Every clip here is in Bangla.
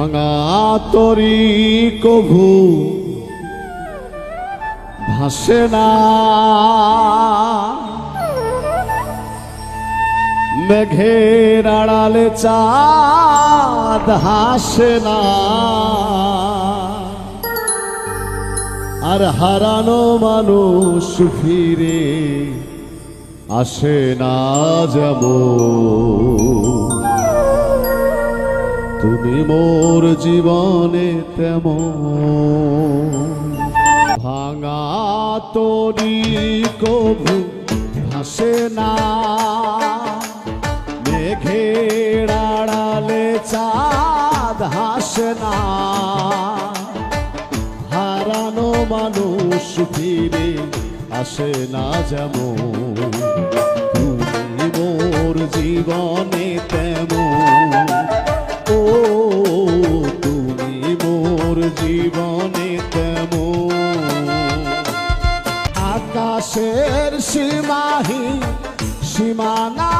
ভাঙা তরি কভু ভাসে না, মেঘের আড়ালে চাঁদ হাসে না, আর হারানো মানুষ ফিরে আসে না যেমন, তুমি মোর জীবনে তেমন। ভাঙা তরি কভু ভাসে না, মেঘের আড়ালে চাঁদ হাসে না, হারানো মানুষ ফিরে আসে না যেমন, তুমি মোর জীবনে তেমন। ও তুমি মোর জীবনে তেমন। আকাশের সীমাহীন সীমানা,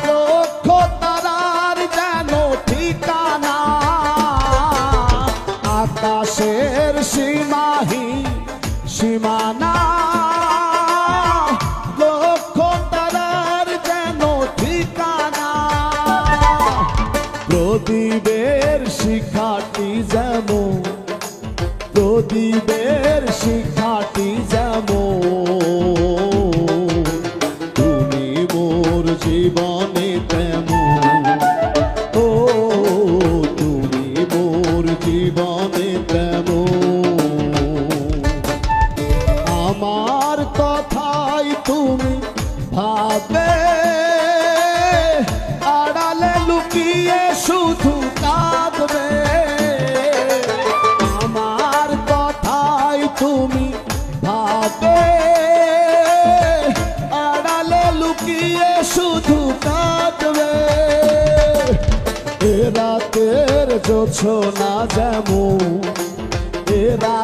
লক্ষ তারার যেন ঠিকানা। আকাশের সীমাহীন সীমানা, লক্ষ তারার যেন ঠিকানা। প্রদীপের শিখাটি যেমন, প্রদীপের শিখাটি যেমন, তুমি মোর জীবনে তেমন। ও তুমি মোর জীবনে তেমন। আমার কথাই তুমি ভাবে, আড়ালে লুকিয়ে শুধু কাঁদবে। আমার কথাই তুমি ভাবে, আড়ালে লুকিয়ে শুধু কাঁদবে। এ রাতের জোছনা যেমন, এ রাত